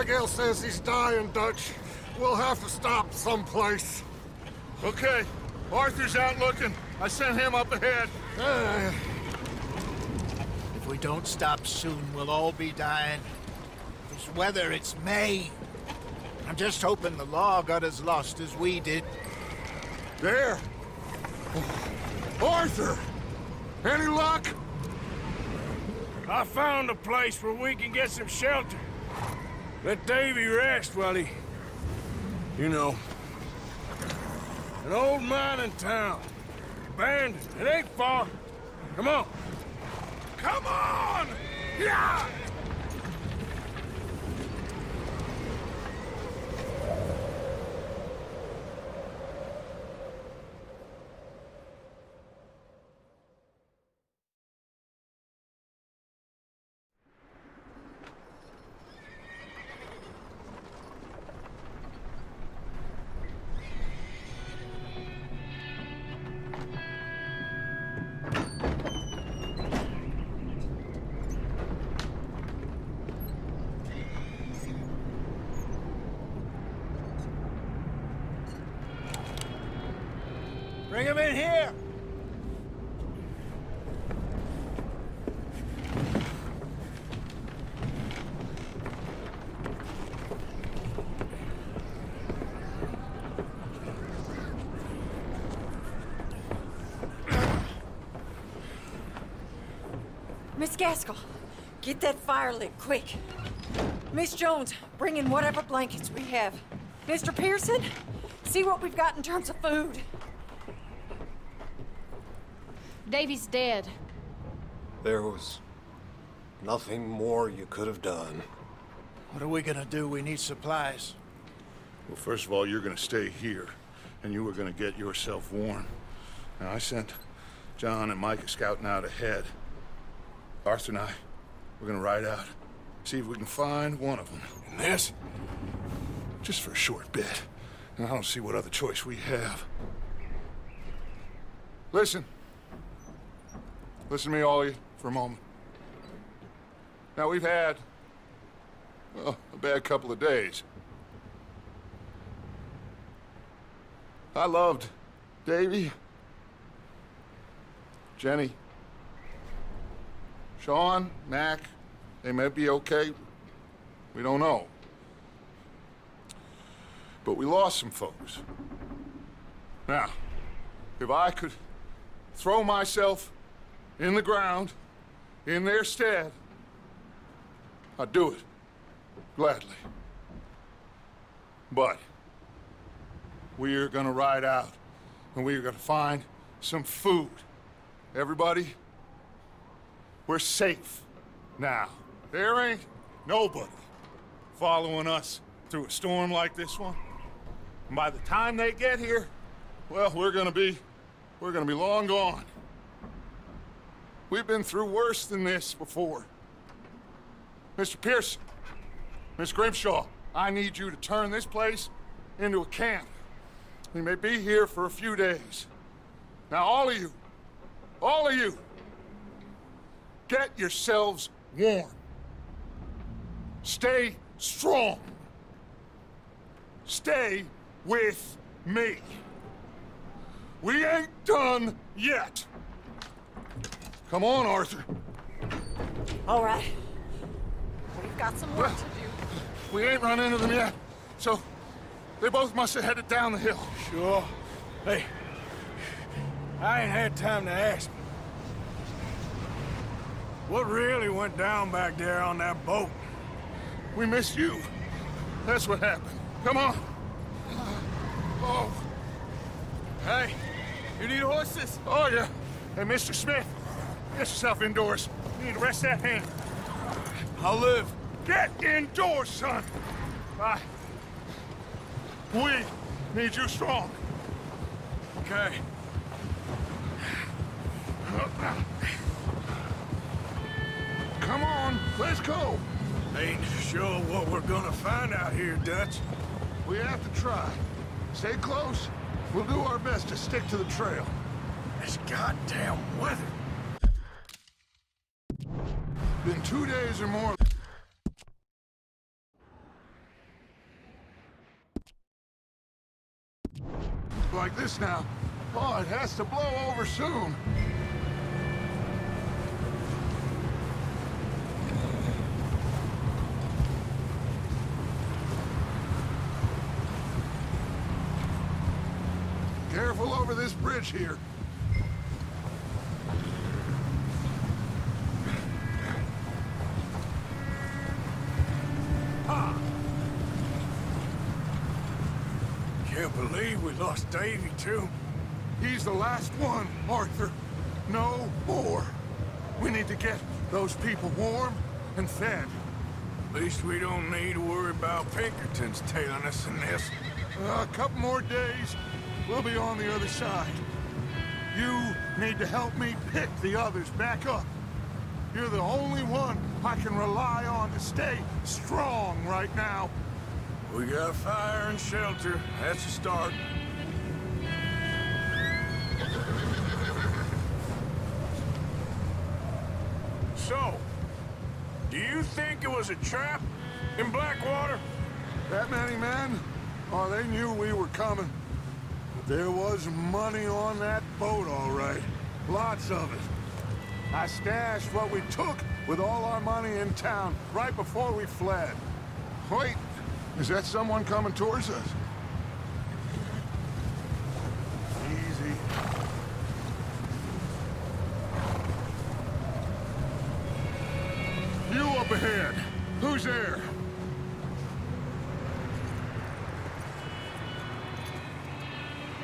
Abigail says he's dying, Dutch. We'll have to stop someplace. Okay, Arthur's out looking. I sent him up ahead. If we don't stop soon, we'll all be dying. This weather, it's May. I'm just hoping the law got as lost as we did. There! Arthur! Any luck? I found a place where we can get some shelter. Let Davy rest while he... You know. An old mining town. Abandoned. It ain't far. Come on. Come on! Yeah! Bring him in here! Miss Gaskell, get that fire lit, quick. Miss Jones, bring in whatever blankets we have. Mr. Pearson, see what we've got in terms of food. Davy's dead. There was nothing more you could have done. What are we gonna do? We need supplies. Well, first of all, you're gonna stay here, and you were gonna get yourself warm. Now, I sent John and Micah scouting out ahead. Arthur and I, we're gonna ride out, see if we can find one of them. And this, just for a short bit. And I don't see what other choice we have. Listen. Listen to me, all of you, for a moment. Now, we've had, well, a bad couple of days. I loved Davy, Jenny, Sean, Mac. They may be okay. We don't know. But we lost some folks. Now, if I could throw myself in the ground, in their stead, I'd do it, gladly. But we're gonna ride out, and we're gonna find some food. Everybody, we're safe now. There ain't nobody following us through a storm like this one. And by the time they get here, well, we're gonna be long gone. We've been through worse than this before. Mr. Pearson, Miss Grimshaw, I need you to turn this place into a camp. We may be here for a few days. Now, all of you, get yourselves warm. Stay strong. Stay with me. We ain't done yet. Come on, Arthur. All right. We've got some work to do. We ain't run into them yet, so they both must have headed down the hill. Sure. Hey, I ain't had time to ask. What really went down back there on that boat? We missed you. That's what happened. Come on. Oh. Hey, you need horses? Oh, yeah. Hey, Mr. Smith, get yourself indoors. You need to rest that hand. I'll live. Get indoors, son. We need you strong. Okay. Come on, let's go. Ain't sure what we're gonna find out here, Dutch. We have to try. Stay close. We'll do our best to stick to the trail. This goddamn weather. Been 2 days or more. like this now. Oh, it has to blow over soon. Careful over this bridge here. Can't believe we lost Davy, too. He's the last one, Arthur. No more. We need to get those people warm and fed. At least we don't need to worry about Pinkertons tailing us in this. A couple more days, we'll be on the other side. You need to help me pick the others back up. You're the only one I can rely on to stay strong right now. We got fire and shelter. That's a start. So, do you think it was a trap in Blackwater? That many men? Oh, they knew we were coming. But there was money on that boat, all right. Lots of it. I stashed what we took with all our money in town right before we fled. Wait, is that someone coming towards us? Easy. You up ahead. Who's there?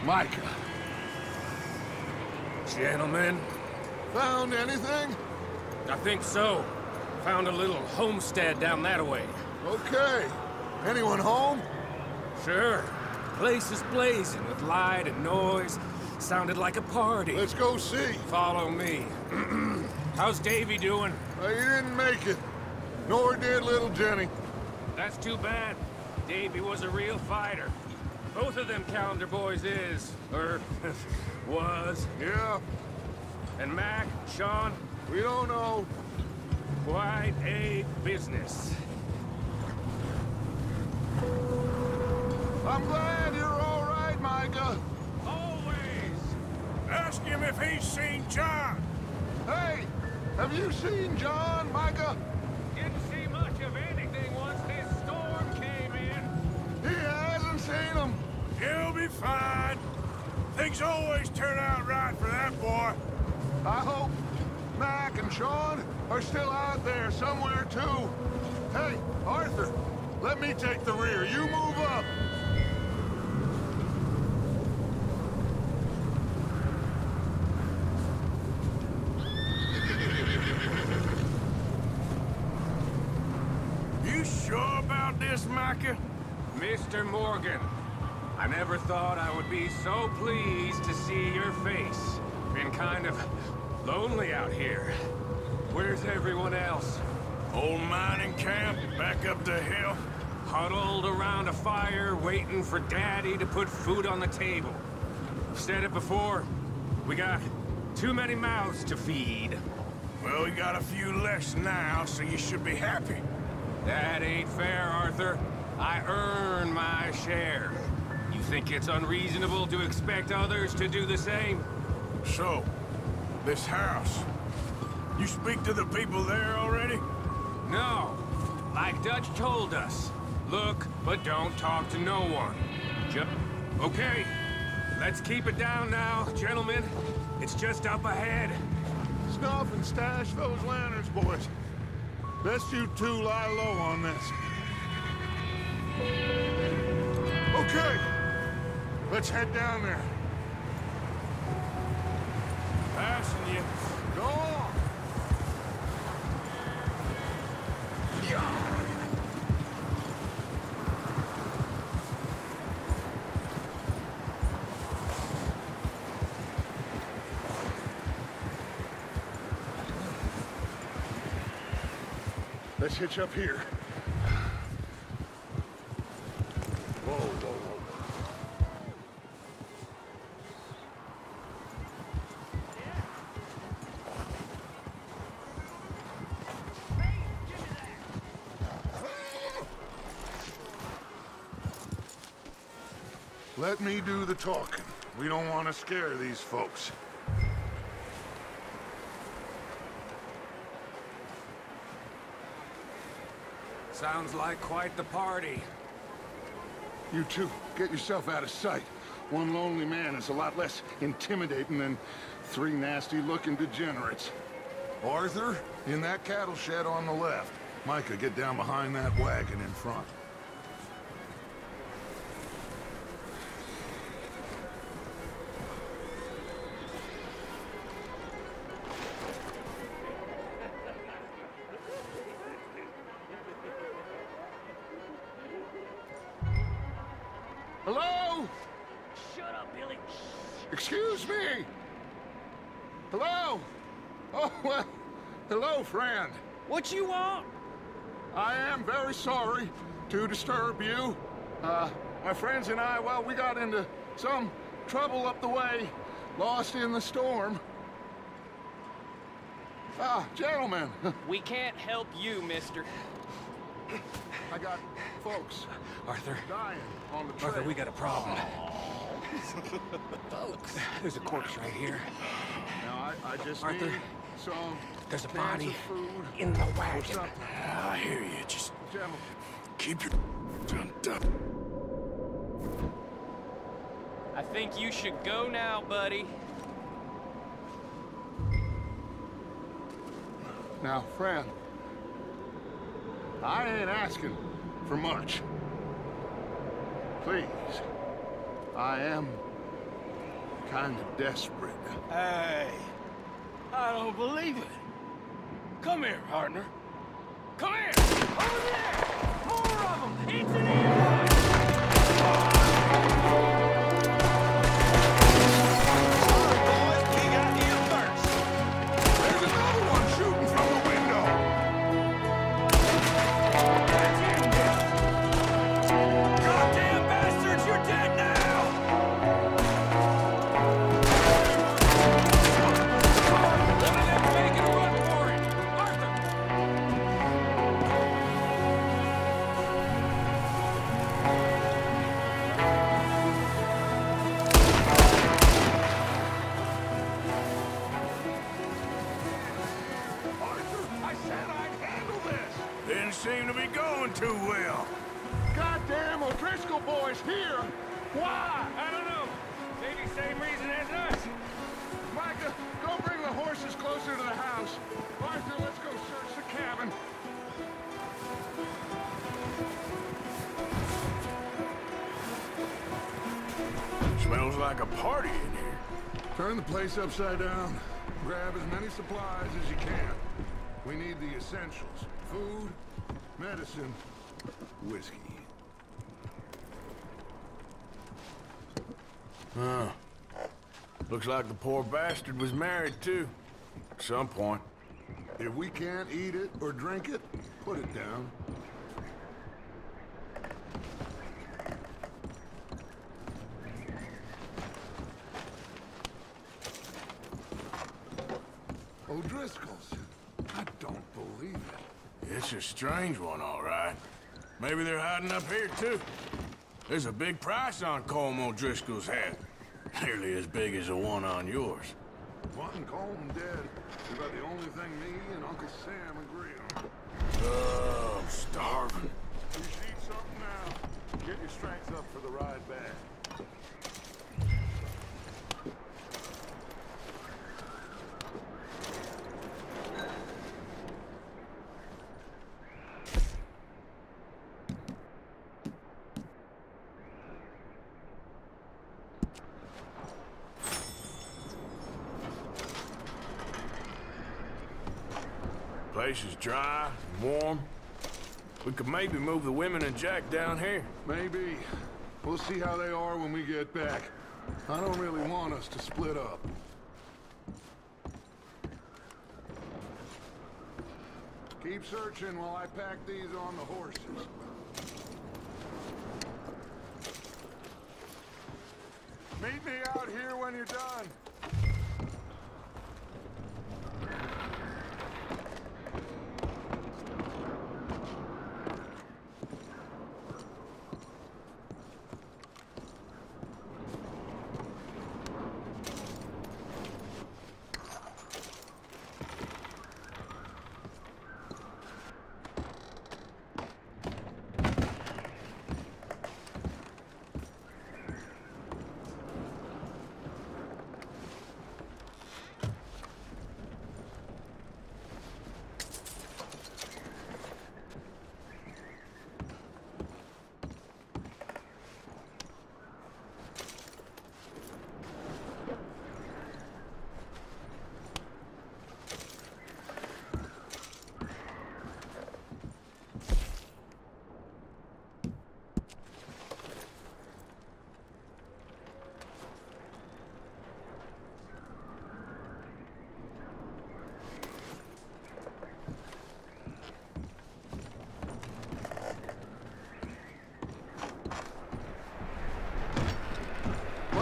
Micah. Gentlemen, Found anything? I think so. Found a little homestead down that way. Okay. Anyone home? Sure. Place is blazing with light and noise. Sounded like a party. Let's go see. Follow me. How's Davy doing? He didn't make it. Nor did little Jenny. That's too bad. Davy was a real fighter. Both of them Calendar boys is, or was. Yeah, And Mac, Sean, we don't know. quite a business. I'm glad you're all right, Micah. Always. Ask him if he's seen John. Hey, have you seen John, Micah? Didn't see much of anything once this storm came in. He hasn't seen him. He'll be fine. Things always turn out right for that boy. I hope Mac and Sean are still out there somewhere, too. Hey, Arthur, let me take the rear. You move up. You sure about this, Micah? Mr. Morgan, I never thought I would be so pleased to see your face. Been kind of lonely out here. Where's everyone else? Old mining camp, back up the hill. Huddled around a fire, waiting for Daddy to put food on the table. Said it before, we got too many mouths to feed. Well, we got a few less now, so you should be happy. That ain't fair, Arthur. I earn my share. You think it's unreasonable to expect others to do the same? So, this house. You speak to the people there already? No. Like Dutch told us. Look, but don't talk to no one. Okay. Let's keep it down now, gentlemen. It's just up ahead. Snuff and stash those lanterns, boys. Best you two lie low on this. Okay. Let's head down there. Passing you. Go on. Let's hitch up here. Whoa, whoa, whoa. Let me do the talking. We don't want to scare these folks. Sounds like quite the party. You two, get yourself out of sight. One lonely man is a lot less intimidating than 3 nasty-looking degenerates. Arthur, in that cattle shed on the left. Micah, get down behind that wagon in front. Hello? Shut up, Billy. Excuse me? Hello? Oh, well, hello, friend. What you want? I am very sorry to disturb you. My friends and I, well, we got into some trouble up the way, lost in the storm. Gentlemen. We can't help you, mister. I got folks Arthur. dying on the trail. Arthur, we got a problem. Folks. There's a corpse right here. Now, I just Arthur, need some there's a cans body of food in the or wagon. something. I hear you. Just Gentlemen. keep your gun up. I think you should go now, buddy. Now, friend, I ain't asking for much. Please, I am kind of desperate. Hey, I don't believe it. Come here, partner. Come here! Over there! More of them! It's an ambush! There's another one shooting from the window! Goddamn bastards, you're dead now! One of them's making a run for it! Arthur! Arthur, I said I'd handle this! Didn't seem to be going too well. Goddamn O'Driscoll boys here! Why? I don't know. Maybe same reason as us. Micah, go bring the horses closer to the house. Arthur, let's go search the cabin. Smells like a party in here. Turn the place upside down. Grab as many supplies as you can. We need the essentials. Food, medicine, whiskey. Huh. Looks like the poor bastard was married, too. At some point. If we can't eat it or drink it, put it down. O'Driscoll's. I don't believe it. It's a strange one, all right. Maybe they're hiding up here, too. There's a big price on Colm O'Driscoll's head. Nearly as big as the one on yours. Wanting Colm dead is about the only thing me and Uncle Sam agree on. Oh, I'm starving. You should eat something now. Get your strength up for the ride back. Place is dry and warm. We could maybe move the women and Jack down here. Maybe. We'll see how they are when we get back. I don't really want us to split up. Keep searching while I pack these on the horses. Meet me out here when you're done.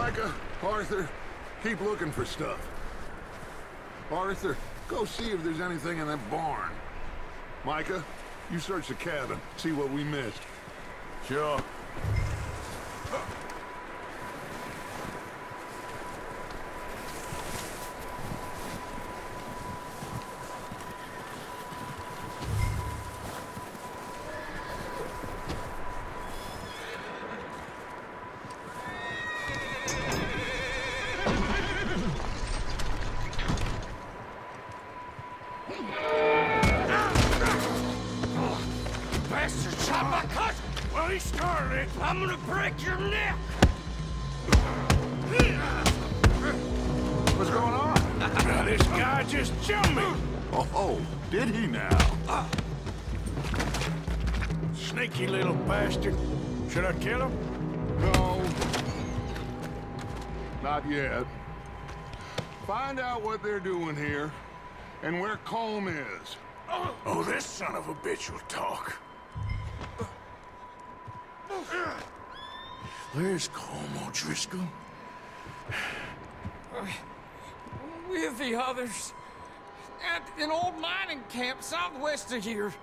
Micah, Arthur, keep looking for stuff. Arthur, go see if there's anything in that barn. Micah, you search the cabin, see what we missed. Sure. Bastard shot my cousin! Well, he started it. I'm gonna break your neck! What's going on? Now, this guy just jumped me. Oh, did he now? Sneaky little bastard. Should I kill him? No. Not yet. Find out what they're doing here, and where Colm is. Oh, this son of a bitch will talk. Where's Colm O'Driscoll? With the others. At an old mining camp southwest of here.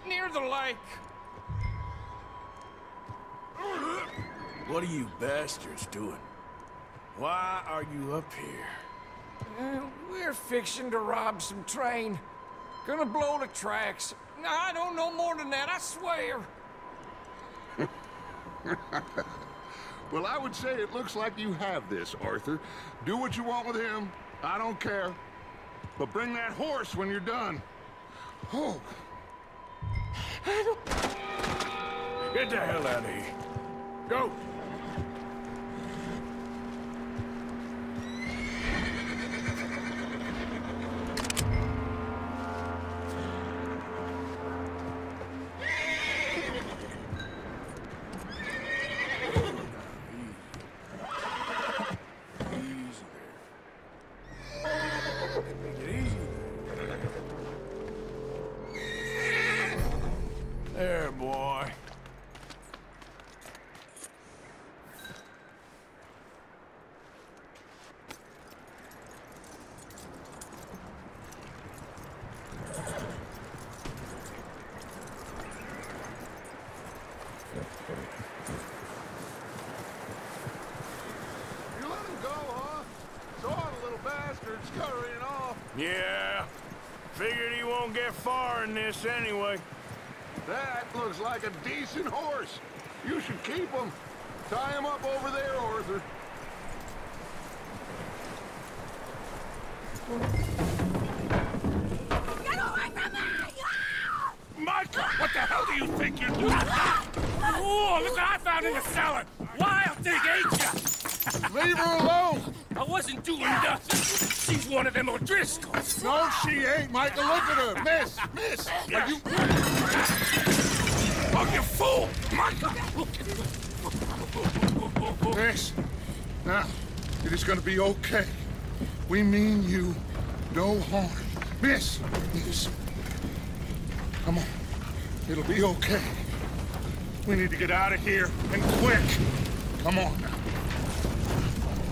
Near the lake. What are you bastards doing? Why are you up here? We're fixing to rob some train. Gonna blow the tracks. I don't know more than that, I swear. Well, I would say it looks like you have this, Arthur. Do what you want with him. I don't care. But bring that horse when you're done. Oh. Get the hell out of here. Go! There, boy. You let him go, huh? So the little bastard's scurrying off. Yeah. Figured he won't get far in this anyway. That looks like a decent horse. You should keep him. Tie him up over there, Arthur. Get away from me! Micah, what the hell do you think you're doing? Oh, look what I found in the cellar! Wild thing, ain't ya? Leave her alone! I wasn't doing nothing. She's one of them O'Driscolls. No, she ain't, Micah. Look at her. Miss! Miss! Are you... Oh, you fool! Micah! Miss, now, it is gonna be okay. We mean you no harm. Miss! Miss. Come on. It'll be okay. We need to get out of here, and quick. Come on now.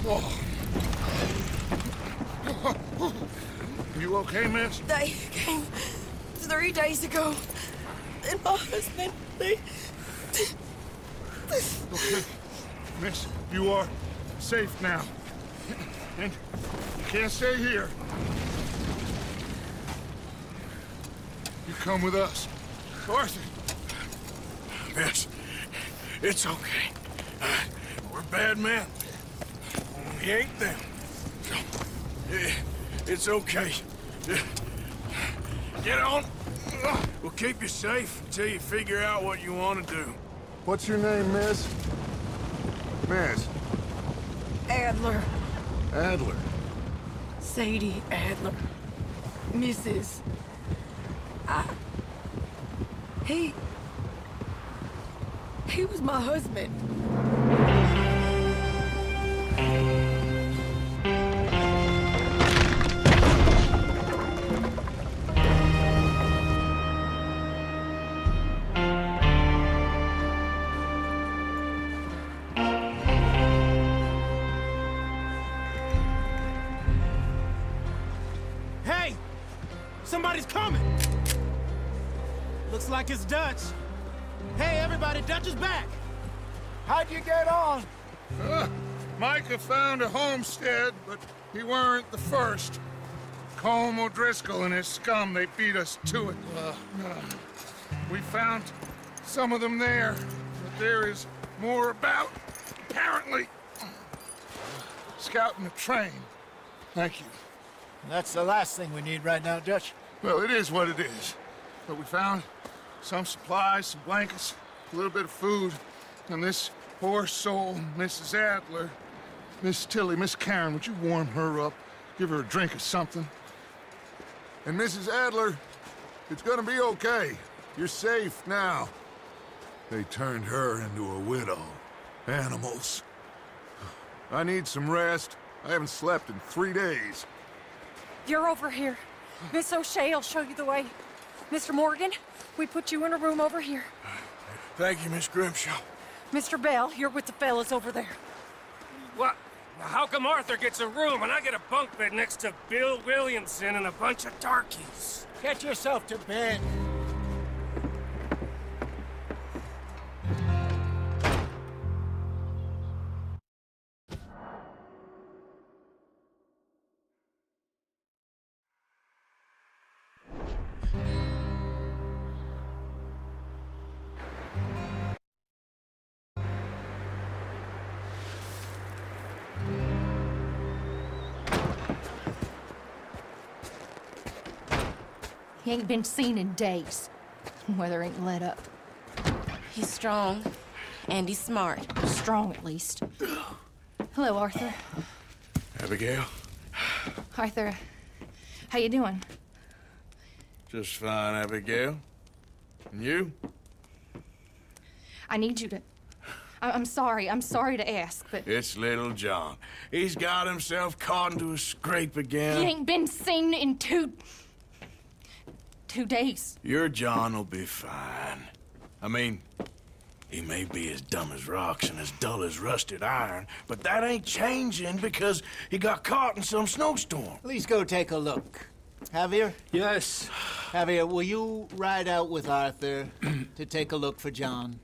Oh. You okay, miss? They came 3 days ago. And my husband, they... Okay. Miss, you are safe now. And you can't stay here. You come with us. Arthur! Miss, it's okay. We're bad men. We ain't them. It's okay. Get on. We'll keep you safe until you figure out what you want to do. What's your name, miss? Miss? Adler. Adler. Sadie Adler. Mrs. He was my husband. Somebody's coming! Looks like it's Dutch. Hey, everybody, Dutch is back! How'd you get on? Micah found a homestead, but he weren't the first. Colm O'Driscoll and his scum, they beat us to it. We found some of them there, but there is more about, apparently. Scouting the train. Thank you. That's the last thing we need right now, Dutch. Well, it is what it is. But we found some supplies, some blankets, a little bit of food, and this poor soul, Mrs. Adler, Miss Tilly, Miss Karen, would you warm her up? Give her a drink or something? And Mrs. Adler, it's gonna be okay. You're safe now. They turned her into a widow. Animals. I need some rest. I haven't slept in 3 days. You're over here. Miss O'Shea will show you the way. Mr. Morgan, we put you in a room over here. Thank you, Miss Grimshaw. Mr. Bell, you're with the fellas over there. What? How come Arthur gets a room and I get a bunk bed next to Bill Williamson and a bunch of darkies? Get yourself to bed. He ain't been seen in days. Weather ain't let up. He's strong, and he's smart. Strong, at least. Hello, Arthur. Abigail? Arthur, how you doing? Just fine, Abigail. And you? I need you to... I'm sorry to ask, but... It's little John. He's got himself caught into a scrape again. He ain't been seen in 2 days. Your John will be fine. I mean, he may be as dumb as rocks and as dull as rusted iron, but that ain't changing because he got caught in some snowstorm. Please go take a look. Javier? Yes. Javier, will you ride out with Arthur to take a look for John?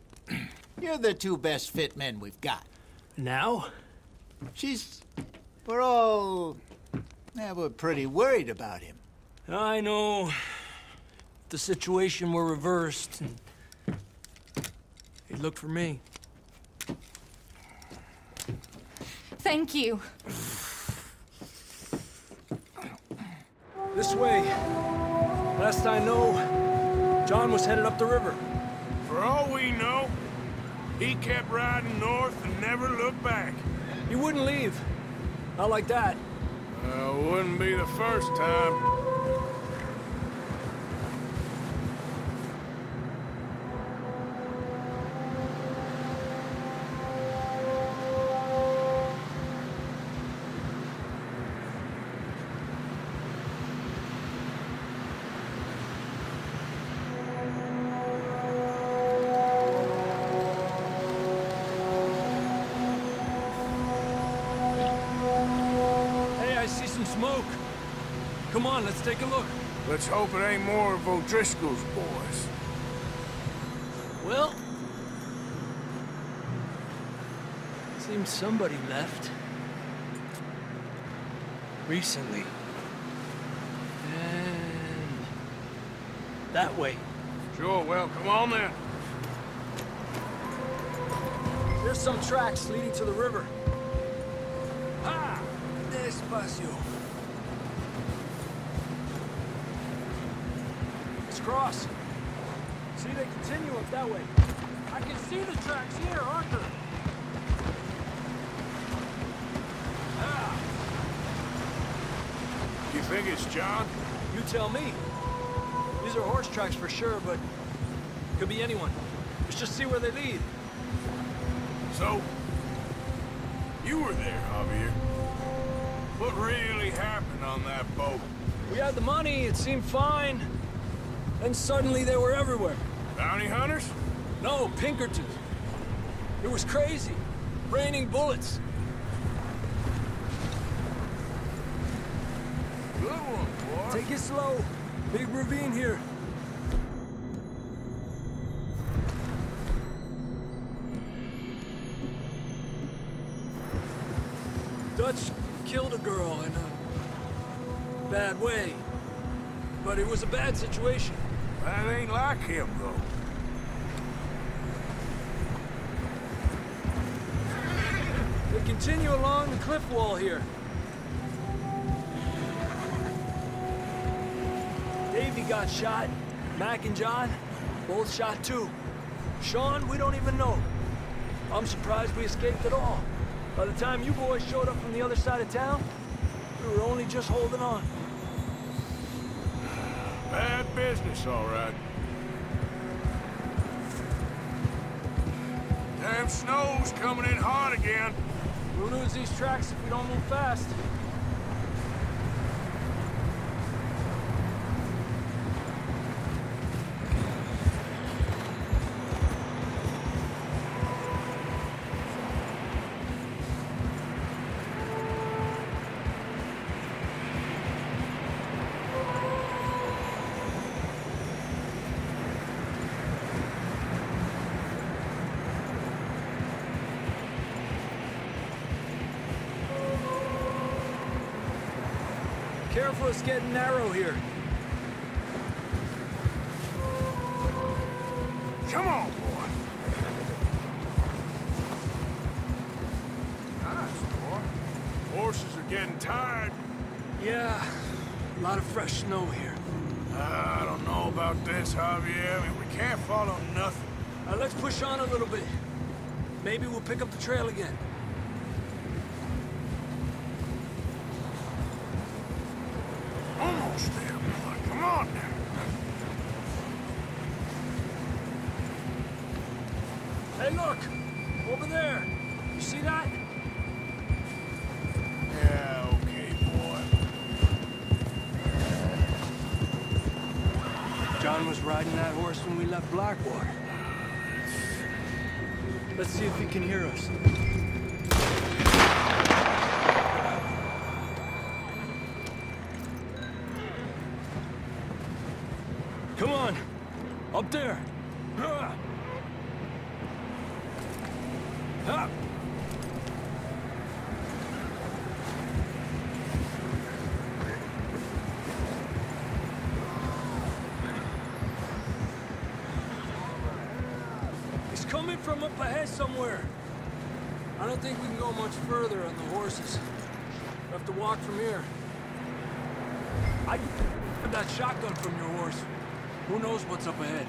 You're the 2 best fit men we've got. Now? We're pretty worried about him. I know. The situation were reversed, and he'd look for me. Thank you. This way. Last I know, John was headed up the river. For all we know, he kept riding north and never looked back. He wouldn't leave. Not like that. Wouldn't be the first time. Smoke. Come on, let's take a look. Let's hope it ain't more of O'Driscoll's boys. Well, seems somebody left. Recently. And that way. Sure, well, come on then. There's some tracks leading to the river. Ha! Despacio. Cross. See, they continue up that way. I can see the tracks here, Arthur. Ah. You think it's John? You tell me. These are horse tracks for sure, but could be anyone. Let's just see where they lead. So, you were there, Javier. What really happened on that boat? We had the money, it seemed fine. Then suddenly they were everywhere. Bounty hunters? No, Pinkertons. It was crazy. Raining bullets. Good one, boy. Take it slow. Big ravine here. Dutch killed a girl in a bad way. But it was a bad situation. That ain't like him, though. They continue along the cliff wall here. Davey got shot. Mac and John, both shot too. Sean, we don't even know. I'm surprised we escaped at all. By the time you boys showed up from the other side of town, we were only just holding on. Bad business, all right. Damn snow's coming in hard again. We'll lose these tracks if we don't move fast. Careful, it's getting narrow here. Come on, boy. Nice, boy. Horses are getting tired. Yeah, a lot of fresh snow here. I don't know about this, Javier. I mean, we can't follow nothing. Let's push on a little bit. Maybe we'll pick up the trail again. Almost there, boy. Come on now. Hey, look! Over there! You see that? Yeah, okay, boy. John was riding that horse when we left Blackwater. Let's see if he can hear us. Come on! Up there! Up! He's coming from up ahead somewhere. I don't think we can go much further on the horses. We'll have to walk from here. I got that shotgun from your horse. Who knows what's up ahead?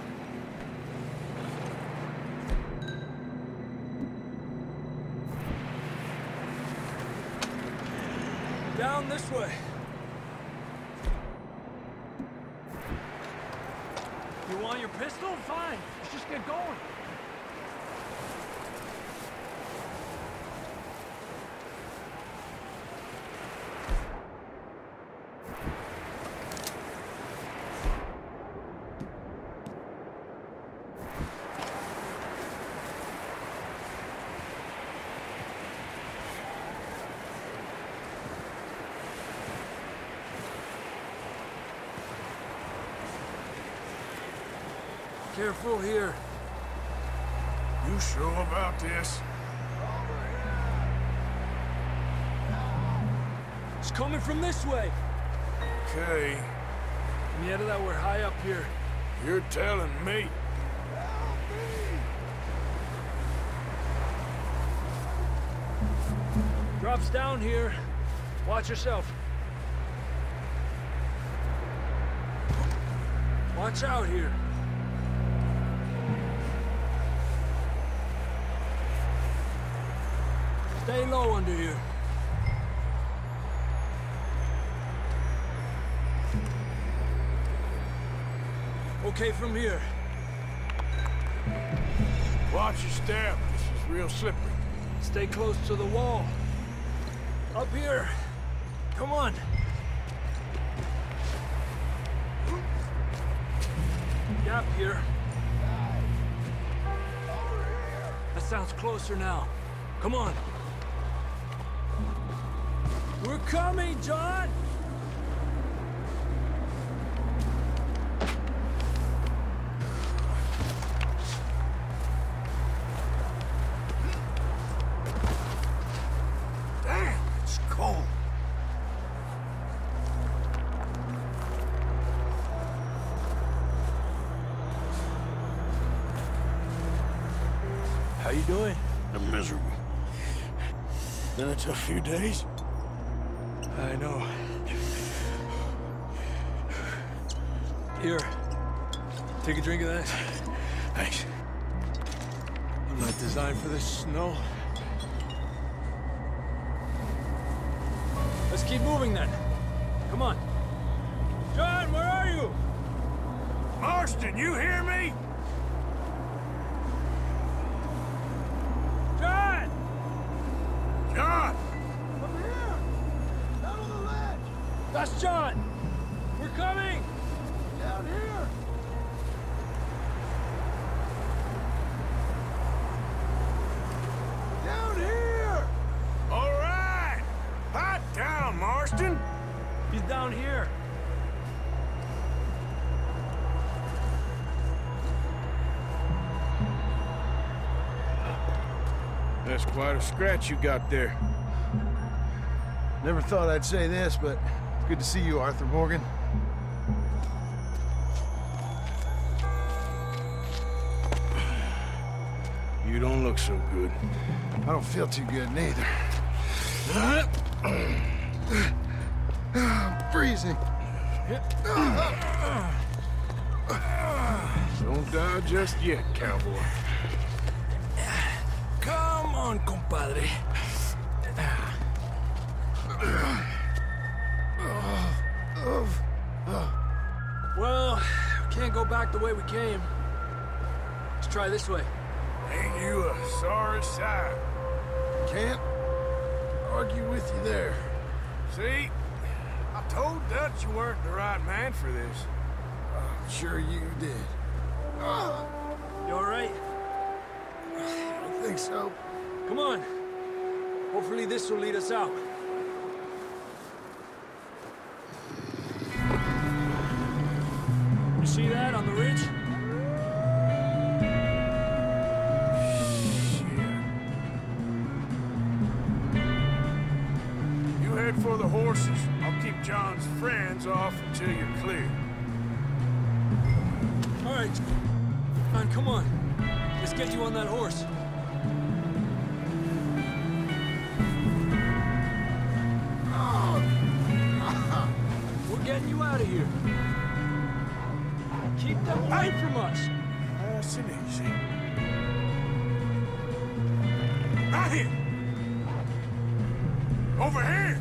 Down this way. You want your pistol? Fine. Let's just get going. Careful here. You sure about this? It's coming from this way. Okay. And yet that we're high up here. You're telling me. Drops down here. Watch yourself. Watch out here. Stay low under here. Okay from here. Watch your step. This is real slippery. Stay close to the wall. Up here. Come on. Gap here. That sounds closer now. Come on. We're coming, John! cold. How you doing? I'm miserable. Been a tough few days. I know. Here. Take a drink of that. Thanks. I'm not designed for this snow. Let's keep moving then. Come on. John, where are you? Marston, you hear me? John! John! Over here! Down on the ledge! That's John! We're coming! Down here! Down here! All right! Hot down, Marston! He's down here. That's quite a scratch you got there. Never thought I'd say this, but it's good to see you, Arthur Morgan. You don't look so good. I don't feel too good, neither. I'm freezing. Don't die just yet, cowboy. Come on, compadre. Well, can't go back the way we came. Let's try this way. Ain't you a sorry sight? Can't argue with you there. See? I told Dutch you weren't the right man for this. I'm sure you did. You all right? I don't think so. Come on. Hopefully this will lead us out. You see that on the ridge? You head for the horses. I'll keep John's friends off until you're clear. All right. Come on. Let's get you on that horse. We're getting you out of here. Keep them away from us. Nice and easy. Right here. Over here.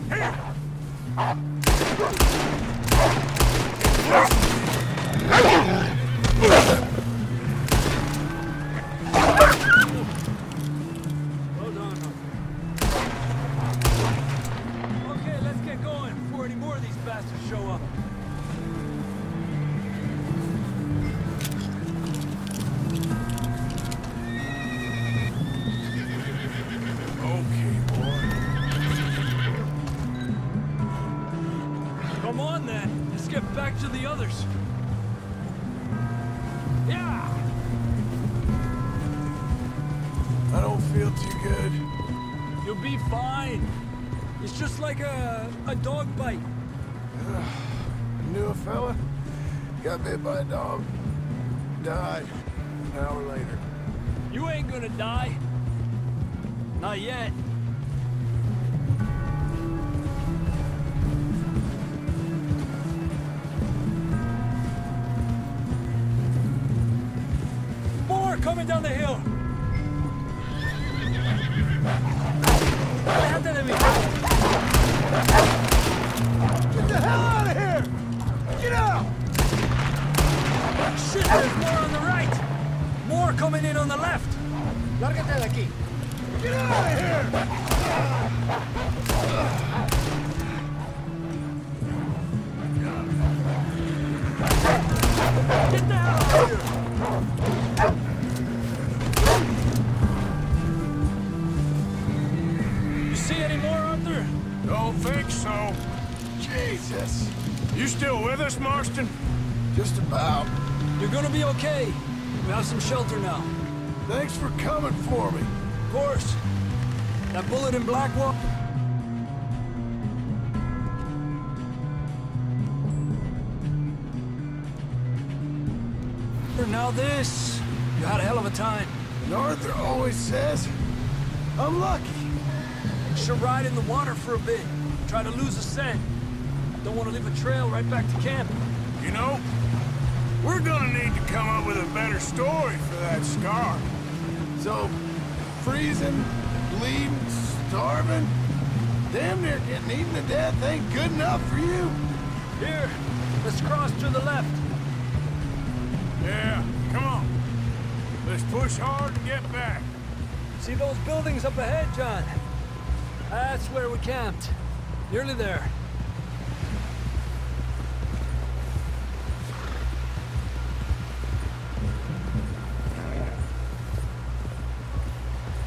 Here. Well done. Okay, let's get going before any more of these bastards show up. Okay, boy. Come on then. Let's get back to the others. Yeah! I don't feel too good. You'll be fine. It's just like a dog bite. Knew a fella, got bit by a dog, died an hour later. You ain't gonna die. Not yet. More coming down the hill. Adelante de mí. Get the hell out of here! Get out! Shit, there's more on the right. More coming in on the left. Lárgate de aquí. Get out of here! Get the hell out of here. You see any more, Arthur? Don't think so. Jesus! You still with us, Marston? Just about. You're gonna be okay. We have some shelter now. Thanks for coming for me. Of course. That bullet in Blackwater? Now this. You had a hell of a time. And Arthur always says, I'm lucky. Should ride in the water for a bit. Try to lose a scent. Don't want to leave a trail right back to camp. You know, we're gonna need to come up with a better story for that scar. So, freezing, bleeding, starving, damn near getting eaten to death ain't good enough for you. Here, let's cross to the left. Yeah, come on. Let's push hard and get back. See those buildings up ahead, John? That's where we camped. Nearly there.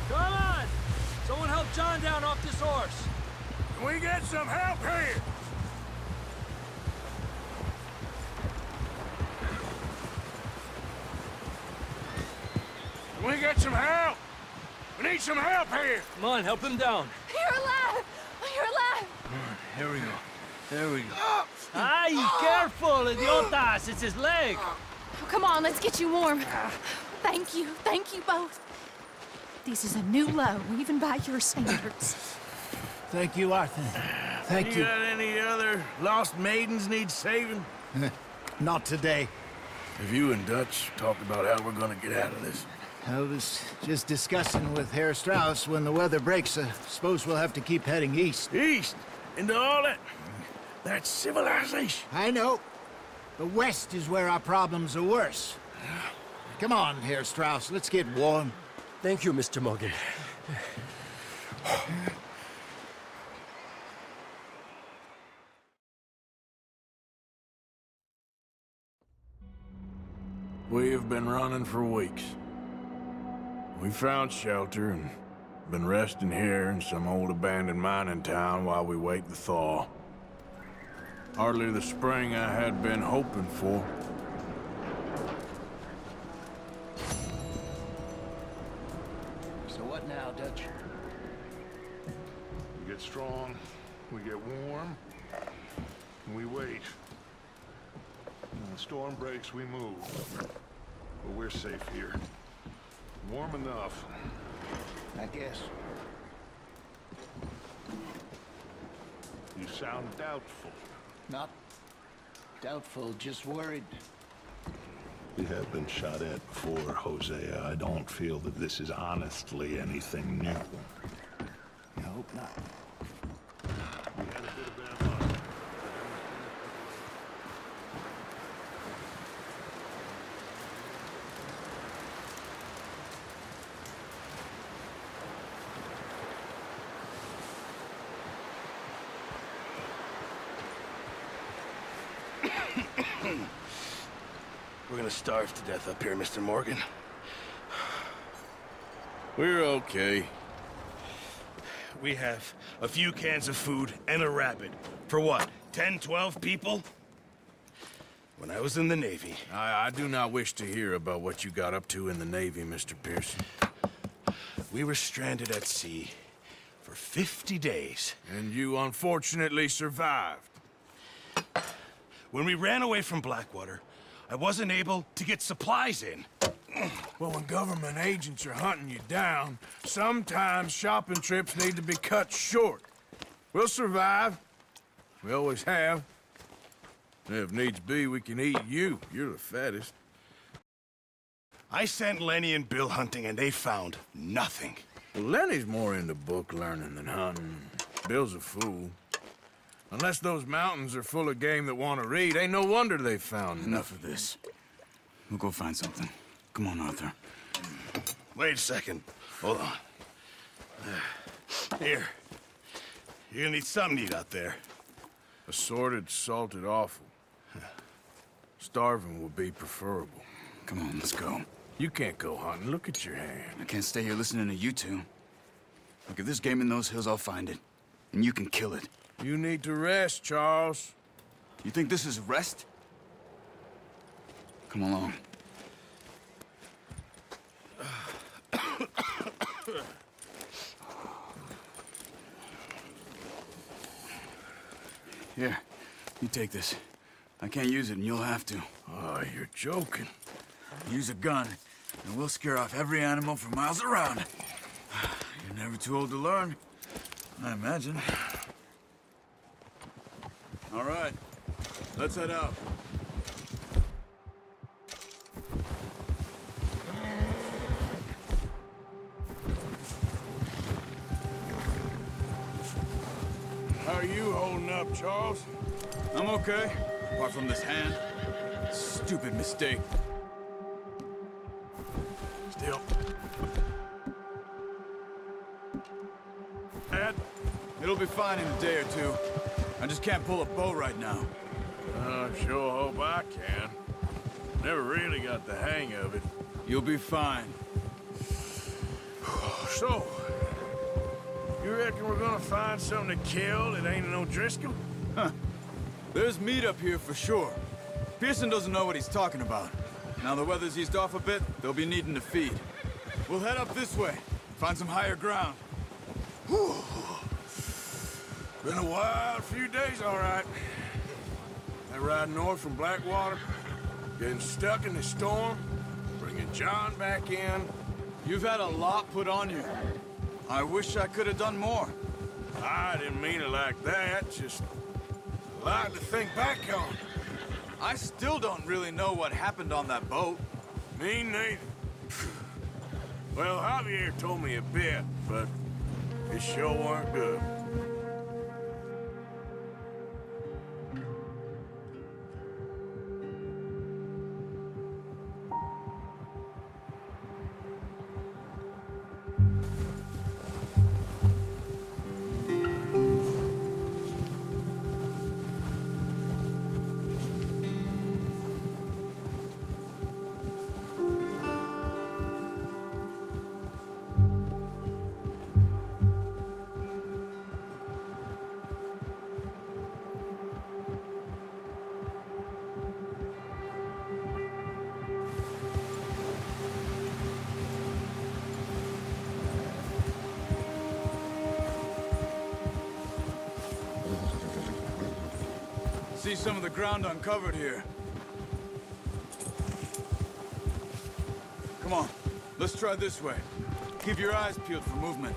Come on! Someone help John down off this horse. Can we get some help here? Can we get some help? We need some help here! Come on, help him down. You're alive! You're alive! Here we go. There we go. Ay, careful, idiotas! It's his leg! Oh, come on, let's get you warm. Thank you both. This is a new low, even by your standards. Thank you, Arthur. Thank you. Got any other lost maidens need saving? Not today. Have you and Dutch talked about how we're gonna get out of this? I was just discussing with Herr Strauss when the weather breaks. I suppose we'll have to keep heading east. East? Into all that civilization? I know. The west is where our problems are worse. Come on, Herr Strauss, let's get warm. Thank you, Mr. Morgan. We have been running for weeks. We found shelter and been resting here in some old abandoned mining town while we wait the thaw. Hardly the spring I had been hoping for. So what now, Dutch? We get strong, we get warm, and we wait. When the storm breaks, we move. But we're safe here. Warm enough. I guess. You sound doubtful. Not doubtful, just worried. We have been shot at before, Hosea. I don't feel that this is honestly anything new. I hope not. We had a bit of bad luck. We're gonna starve to death up here, Mr. Morgan. We're okay. We have a few cans of food and a rabbit. For what, 10, 12 people? When I was in the Navy... I do not wish to hear about what you got up to in the Navy, Mr. Pearson. We were stranded at sea for 50 days. And you unfortunately survived. When we ran away from Blackwater, I wasn't able to get supplies in. Well, when government agents are hunting you down, sometimes shopping trips need to be cut short. We'll survive. We always have. If needs be, we can eat you. You're the fattest. I sent Lenny and Bill hunting, and they found nothing. Well, Lenny's more into book learning than hunting. Bill's a fool. Unless those mountains are full of game that want to read, ain't no wonder they found Enough of this. We'll go find something. Come on, Arthur. Wait a second. Hold on. Here. You're gonna need something to eat out there. Assorted, salted offal. Starving would be preferable. Come on, let's go. You can't go hunting. Look at your hand. I can't stay here listening to you two. Look, if there's game in those hills, I'll find it. And you can kill it. You need to rest, Charles. You think this is rest? Come along. Here, you take this. I can't use it, and you'll have to. Oh, you're joking. Use a gun, and we'll scare off every animal for miles around. You're never too old to learn, I imagine. All right, let's head out. How are you holding up, Charles? I'm okay, apart from this hand. Stupid mistake. Still. Dad? It'll be fine in a day or two. I just can't pull a bow right now. I sure hope I can. Never really got the hang of it. You'll be fine. So, you reckon we're gonna find something to kill that ain't an O'Driscoll? Huh. There's meat up here for sure. Pearson doesn't know what he's talking about. Now the weather's eased off a bit, they'll be needing to feed. We'll head up this way, find some higher ground. Whew. Been a wild few days, all right. That ride north from Blackwater, getting stuck in the storm, bringing John back in. You've had a lot put on you. I wish I could have done more. I didn't mean it like that, just a lot to think back on. I still don't really know what happened on that boat. Me neither. Well, Javier told me a bit, but it sure weren't good. See some of the ground uncovered here. Come on, let's try this way. Keep your eyes peeled for movement.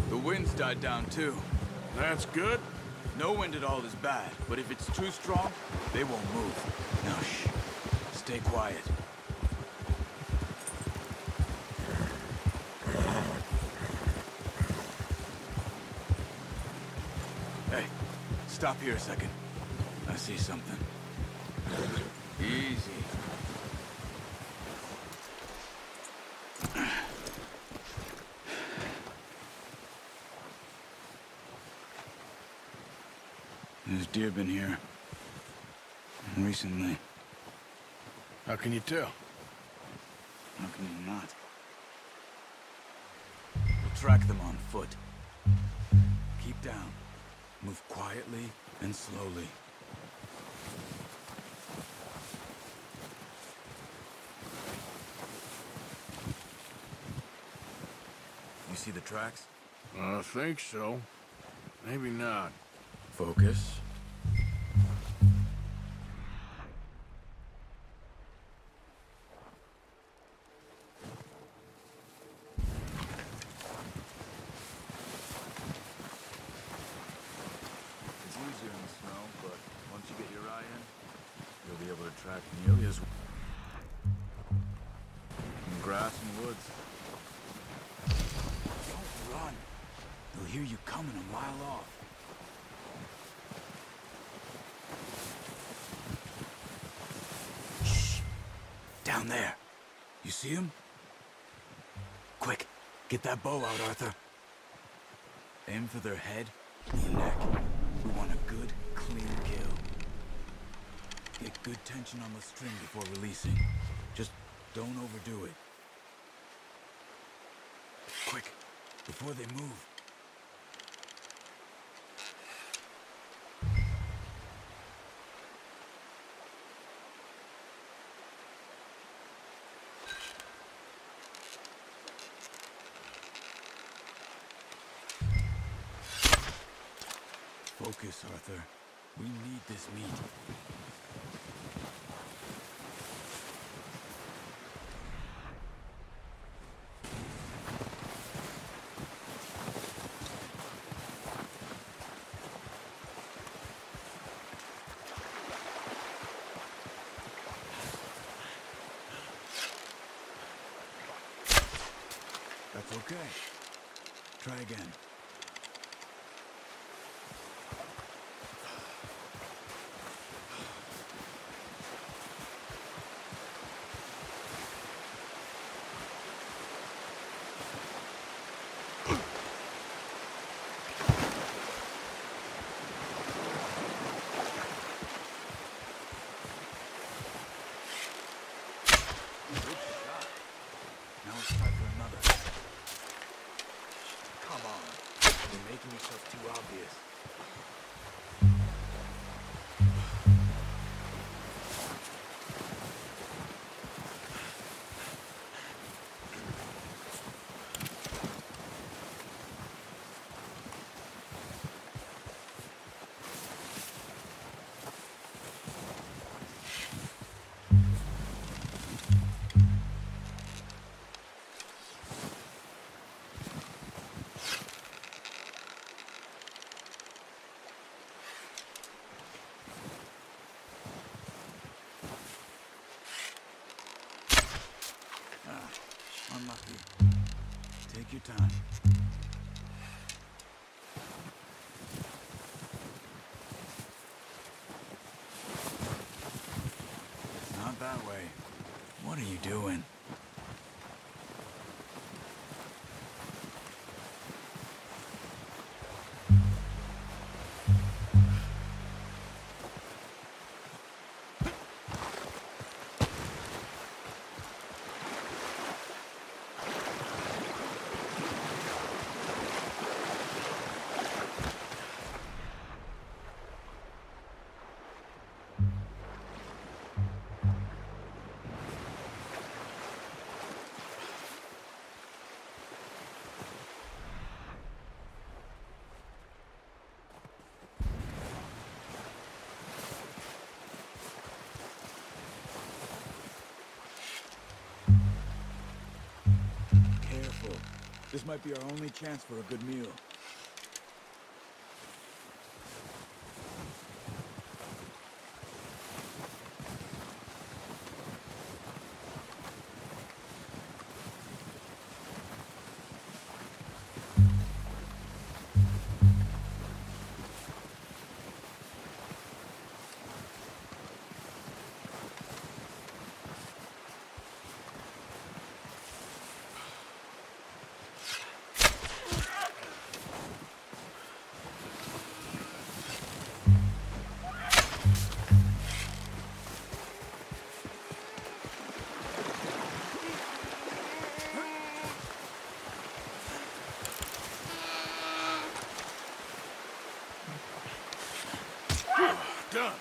The wind's died down too. That's good. No wind at all is bad, but if it's too strong, they won't move. Now shh, stay quiet. Hey, stop here a second. I see something. Easy. There's deer been here. Recently. How can you tell? How can you not? We'll track them on foot. Keep down. Move quietly and slowly. You see the tracks? I think so. Maybe not. Focus. It's easier in the snow, but once you get your eye in, you'll be able to track nearly as well. In grass and woods. Don't run. They'll hear you coming a mile off. Shh! Down there. You see him? Quick, get that bow out, Arthur. Aim for their head or neck. We want a good, clean kill. Get good tension on the string before releasing. Just don't overdo it. Quick, before they move. Focus, Arthur. We need this meat. That's okay. Try again. Now it's time for another. Come on. You're making yourself too obvious. Unlucky. Take your time. Not that way. What are you doing? Careful. This might be our only chance for a good meal. Done.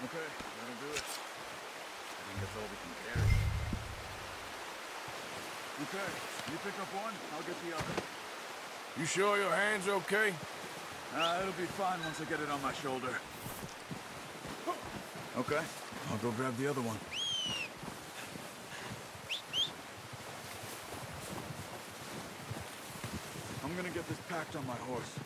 Okay, that'll do it. I think that's all we can carry. Okay, you pick up one, I'll get the other. You sure your hand's okay? It'll be fine once I get it on my shoulder. Okay, I'll go grab the other one. I'm gonna get this packed on my horse.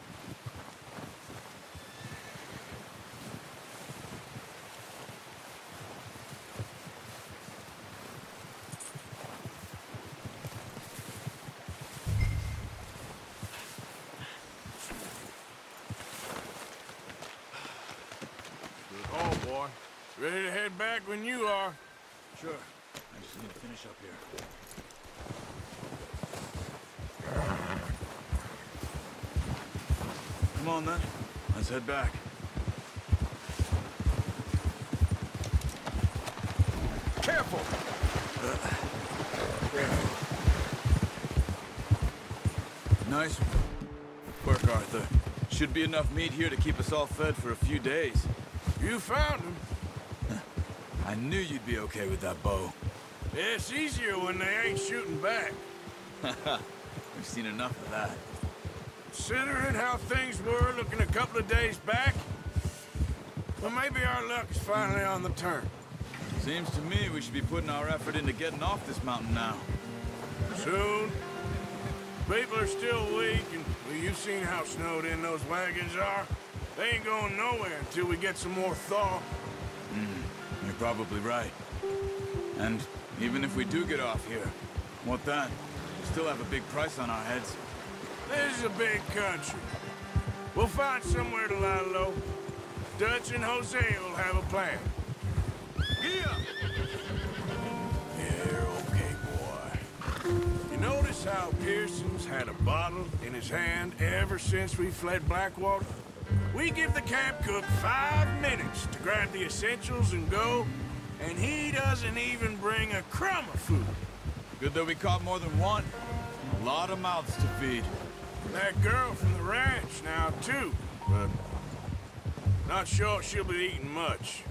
Oh, boy. Ready to head back when you are. Sure. I just need to finish up here. Come on, then. Let's head back. Careful! Nice work, Arthur. Should be enough meat here to keep us all fed for a few days. You found him. I knew you'd be okay with that bow. It's easier when they ain't shooting back. We've seen enough of that. considering how things were looking a couple of days back, well, maybe our luck is finally on the turn. Seems to me we should be putting our effort into getting off this mountain now. Soon. People are still weak, and well, you've seen how snowed in those wagons are. They ain't going nowhere until we get some more thaw. You're probably right. And even if we do get off here, what then? We still have a big price on our heads. This is a big country. We'll find somewhere to lie low. Dutch and Hosea will have a plan. Yeah! Yeah, okay, boy. You notice how Pearson's had a bottle in his hand ever since we fled Blackwater? We give the camp cook 5 minutes to grab the essentials and go, and he doesn't even bring a crumb of food. Good that we caught more than one. A lot of mouths to feed. That girl from the ranch now, too, but not sure she'll be eating much.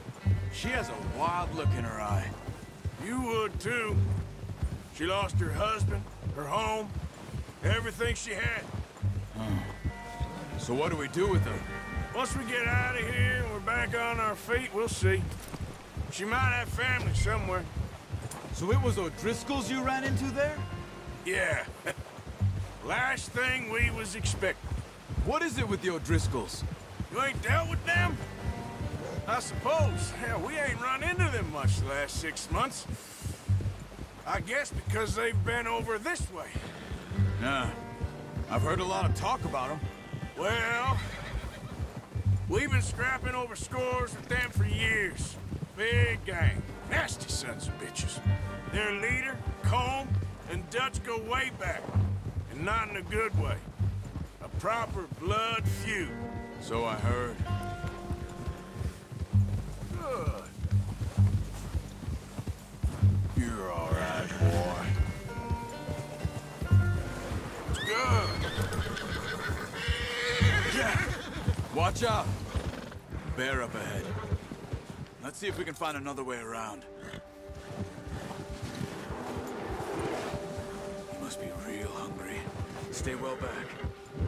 She has a wild look in her eye. You would, too. She lost her husband, her home, everything she had. So what do we do with her? Once we get out of here and we're back on our feet, we'll see. She might have family somewhere. So it was O'Driscoll's you ran into there? Yeah. Last thing we was expecting. What is it with the O'Driscolls? You ain't dealt with them? I suppose. Hell, we ain't run into them much the last 6 months. I guess because they've been over this way. Yeah. I've heard a lot of talk about them. Well, we've been scrapping over scores with them for years. Big gang. Nasty sons of bitches. Their leader, Colm, and Dutch go way back. And not in a good way. A proper blood feud. So I heard. Good. You're all right, boy. It's good. Yeah. Watch out. Bear up ahead. Let's see if we can find another way around. He must be real hungry. Stay well back.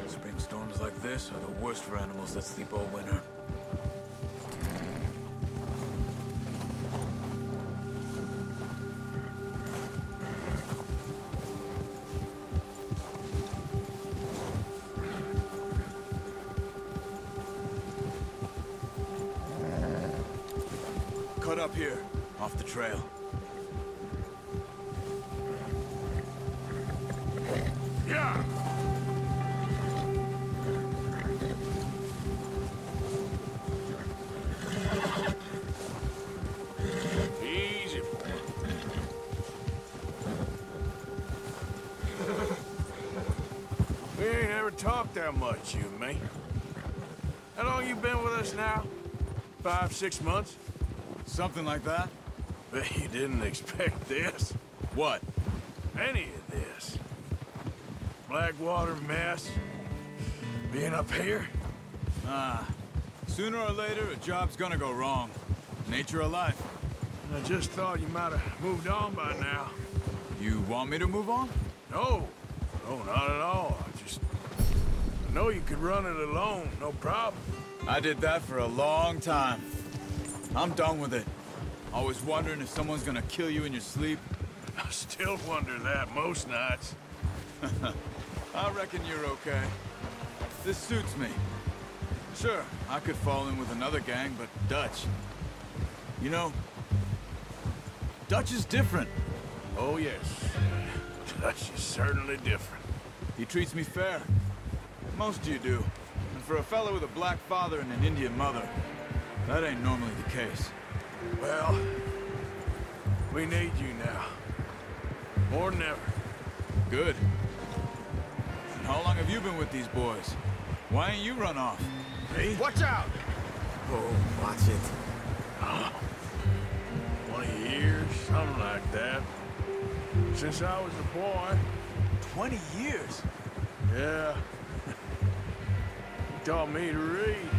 Spring storms like this are the worst for animals that sleep all winter. Cut up here, off the trail. Yeah! Easy. We ain't ever talked that much, you and me. How long you been with us now? 5, 6 months? Something like that? Bet you didn't expect this. What? Any of this. Blackwater mess. Being up here. Sooner or later, a job's gonna go wrong. Nature of life. I just thought you might have moved on by now. You want me to move on? No. No, not at all. I know you could run it alone, no problem. I did that for a long time. I'm done with it. Always wondering if someone's gonna kill you in your sleep. I still wonder that most nights. I reckon you're okay. This suits me. Sure, I could fall in with another gang, but Dutch... You know, Dutch is different. Oh, yes. Dutch is certainly different. He treats me fair. Most of you do. And for a fellow with a black father and an Indian mother, that ain't normally the case. Well, we need you now. More than ever. Good. And how long have you been with these boys? Why ain't you run off? Me? Watch out! Oh, watch it. 20 years, something like that. Since I was a boy. 20 years? Yeah. He taught me to read.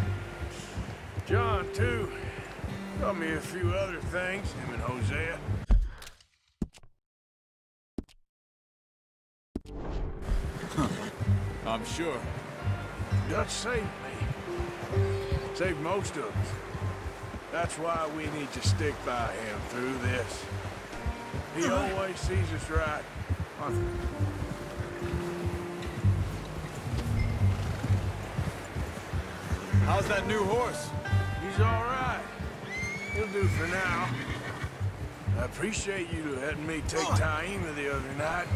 John, too. Taught me a few other things, him and Hosea. I'm sure. Dutch saved me. Saved most of us. That's why we need to stick by him through this. He always sees us right. How's that new horse? He's all right. He'll do for now. I appreciate you letting me take Taima the other night.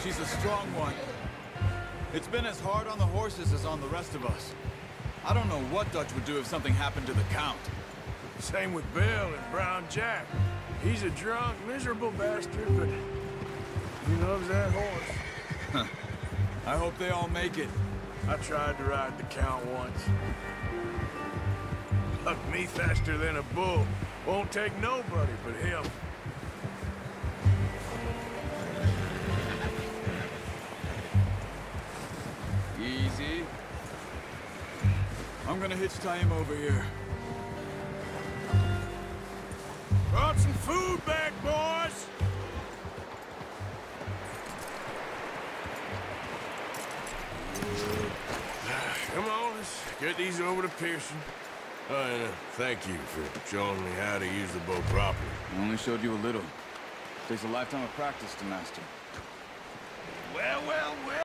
She's a strong one. It's been as hard on the horses as on the rest of us. I don't know what Dutch would do if something happened to the Count. Same with Bill and Brown Jack. He's a drunk, miserable bastard, but he loves that horse. I hope they all make it. I tried to ride the Count once. Hucked me faster than a bull. Won't take nobody but him. Easy. I'm gonna hitch Taima over here. Brought some food back, boys! Come on, let's get these over to Pearson. And thank you for showing me how to use the bow properly. I only showed you a little. Takes a lifetime of practice to master. Well, well, well.